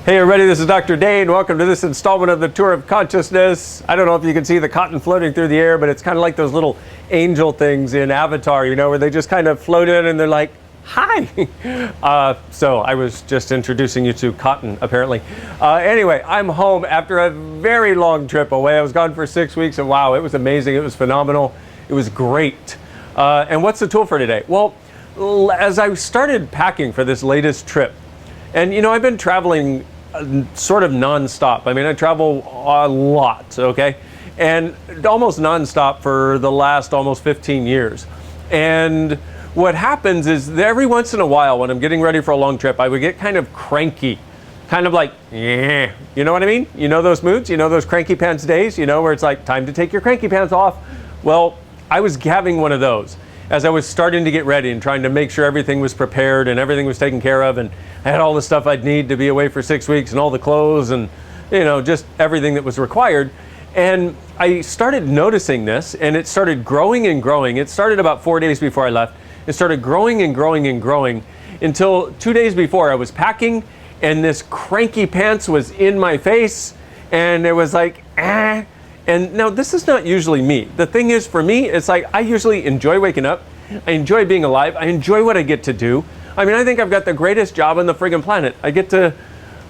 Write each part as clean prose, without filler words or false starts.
Hey everybody, this is Dr. Dain. Welcome to this installment of the Tour of Consciousness. I don't know if you can see the cotton floating through the air, but it's kind of like those little angel things in Avatar, you know, where they just kind of float in and they're like, hi. So I was just introducing you to cotton, apparently. Anyway, I'm home after a very long trip away. I was gone for 6 weeks, and wow, it was amazing. It was phenomenal. It was great. And what's the tool for today? Well, as I started packing for this latest trip, and you know, I've been traveling sort of non-stop. I mean, I travel a lot, okay? And almost non-stop for the last almost 15 years. And what happens is that every once in a while when I'm getting ready for a long trip, I would get kind of cranky. Kind of like, yeah, you know what I mean? You know those moods? You know those cranky-pants days? You know, where it's like, time to take your cranky pants off? Well, I was having one of those as I was starting to get ready and trying to make sure everything was prepared and everything was taken care of, and I had all the stuff I'd need to be away for 6 weeks and all the clothes and, you know, just everything that was required. And I started noticing this, and it started growing and growing. It started about 4 days before I left. It started growing and growing and growing until 2 days before I was packing, and this cranky pants was in my face, and it was like, ah. And now this is not usually me. The thing is, for me, it's like I usually enjoy waking up. I enjoy being alive. I enjoy what I get to do. I mean, I think I've got the greatest job on the friggin' planet. I get to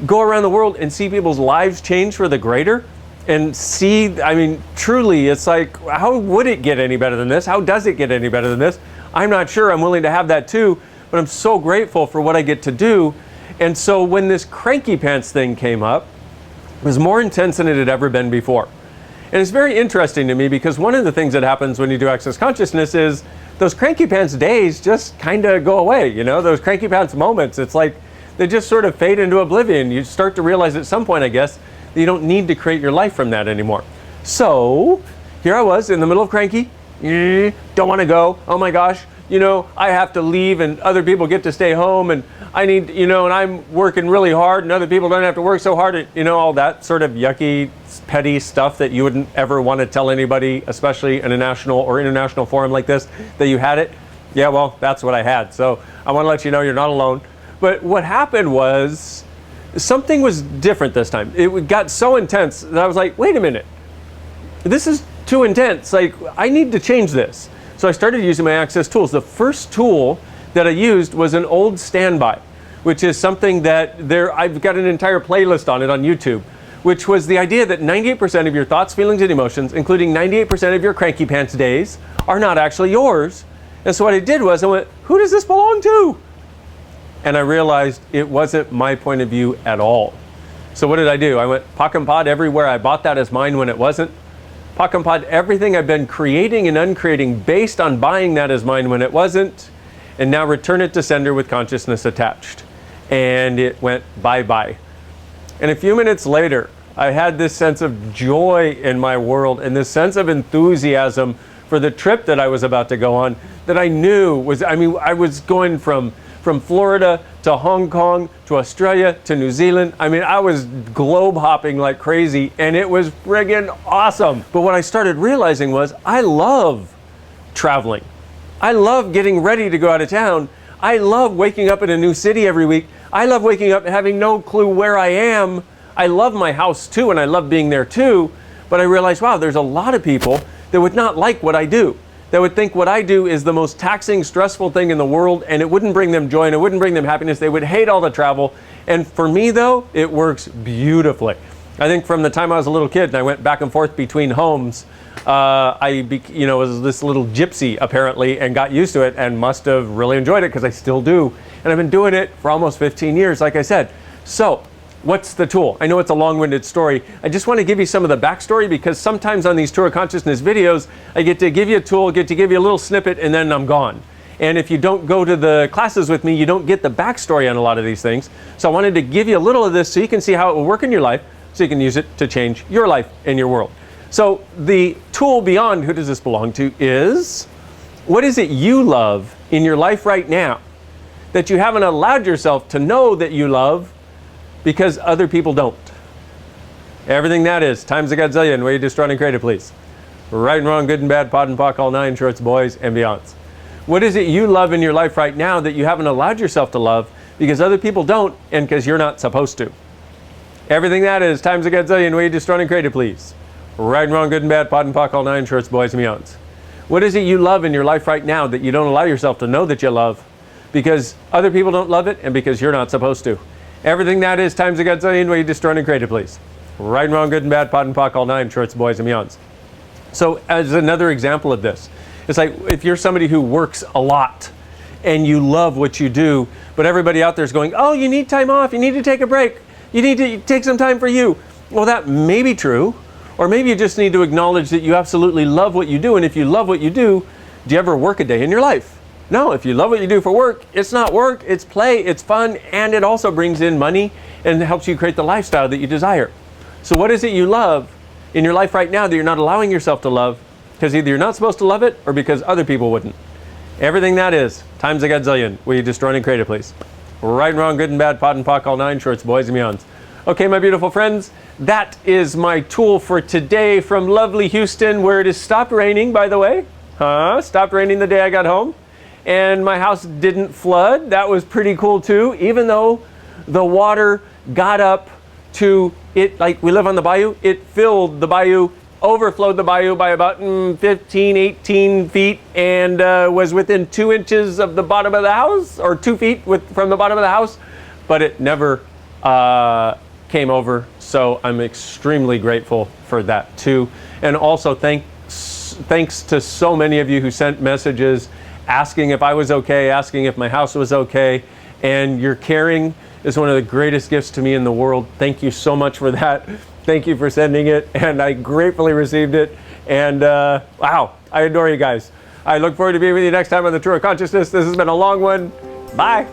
go around the world and see people's lives change for the greater and see, I mean, truly, it's like, how would it get any better than this? How does it get any better than this? I'm not sure. I'm willing to have that too, but I'm so grateful for what I get to do. And so when this cranky pants thing came up, it was more intense than it had ever been before. And it's very interesting to me because one of the things that happens when you do Access Consciousness is those cranky pants days just kind of go away, you know, those cranky pants moments. It's like they just sort of fade into oblivion. You start to realize at some point, I guess, that you don't need to create your life from that anymore. So here I was in the middle of cranky, don't want to go, oh my gosh, you know, I have to leave and other people get to stay home, and I need, you know, and I'm working really hard and other people don't have to work so hard, you know, all that sort of yucky, petty stuff that you wouldn't ever want to tell anybody, especially in a national or international forum like this, that you had it. Yeah, well, that's what I had. So I want to let you know you're not alone. But what happened was something was different this time. It got so intense that I was like, wait a minute, this is too intense. Like, I need to change this. So I started using my Access tools. The first tool that I used was an old standby, which is something that I've got an entire playlist on it on YouTube, which was the idea that 98% of your thoughts, feelings, and emotions, including 98% of your cranky pants days, are not actually yours. And so what I did was I went, who does this belong to? And I realized it wasn't my point of view at all. So what did I do? I went Pock and Pod everywhere. I bought that as mine when it wasn't. Pock and Pod everything I've been creating and uncreating based on buying that as mine when it wasn't, and now return it to sender with consciousness attached. And it went bye-bye. And a few minutes later, I had this sense of joy in my world and this sense of enthusiasm for the trip that I was about to go on that I knew was, I mean, I was going from Florida to Hong Kong to Australia to New Zealand. I mean, I was globe hopping like crazy, and it was friggin' awesome. But what I started realizing was I love traveling. I love getting ready to go out of town. I love waking up in a new city every week. I love waking up and having no clue where I am. I love my house too, and I love being there too. But I realized, wow, there's a lot of people that would not like what I do. That would think what I do is the most taxing, stressful thing in the world, and it wouldn't bring them joy and it wouldn't bring them happiness. They would hate all the travel. And for me though, it works beautifully. I think from the time I was a little kid and I went back and forth between homes, was this little gypsy apparently, and got used to it and must have really enjoyed it because I still do. And I've been doing it for almost 15 years, like I said. So what's the tool? I know it's a long-winded story. I just want to give you some of the backstory because sometimes on these Tour of Consciousness videos, I get to give you a tool, get to give you a little snippet, and then I'm gone. And if you don't go to the classes with me, you don't get the backstory on a lot of these things. So I wanted to give you a little of this so you can see how it will work in your life, so you can use it to change your life and your world. So the tool beyond who does this belong to is, what is it you love in your life right now that you haven't allowed yourself to know that you love because other people don't? Everything that is, times a gazillion, way you destroy and create it, please. Right and wrong, good and bad, pod and pock, all nine, shorts, boys, and beyonds. What is it you love in your life right now that you haven't allowed yourself to love because other people don't and because you're not supposed to? Everything that is, times a gazillion, way destroyed and created, please. Right and wrong, good and bad, pot and pock, all nine shorts, boys and beyonds. What is it you love in your life right now that you don't allow yourself to know that you love because other people don't love it and because you're not supposed to? Everything that is, times a gazillion, way destroyed and created, please. Right and wrong, good and bad, pot and pock, all nine shorts, boys and beyonds. So as another example of this, it's like if you're somebody who works a lot and you love what you do, but everybody out there is going, oh, you need time off, you need to take a break, you need to take some time for you. Well, that may be true, or maybe you just need to acknowledge that you absolutely love what you do, and if you love what you do you ever work a day in your life? No, if you love what you do for work, it's not work, it's play, it's fun, and it also brings in money and helps you create the lifestyle that you desire. So what is it you love in your life right now that you're not allowing yourself to love because either you're not supposed to love it or because other people wouldn't? Everything that is, times a gazillion, will you destroy and create it, please? Right and wrong, good and bad, pot and pock, all nine shorts, boys and beyonds. Okay, my beautiful friends, that is my tool for today from lovely Houston, where it has stopped raining, by the way. Stopped raining the day I got home. And my house didn't flood. That was pretty cool too, even though the water got up to it, like we live on the bayou, it filled the bayou, overflowed the bayou by about 15, 18 feet, and was within 2 inches of the bottom of the house, or 2 feet from the bottom of the house, but it never came over. So I'm extremely grateful for that too. And also thanks to so many of you who sent messages asking if I was okay, asking if my house was okay, and your caring is one of the greatest gifts to me in the world. Thank you so much for that. Thank you for sending it, and I gratefully received it. And wow, I adore you guys. I look forward to being with you next time on the Tour of Consciousness. This has been a long one. Bye.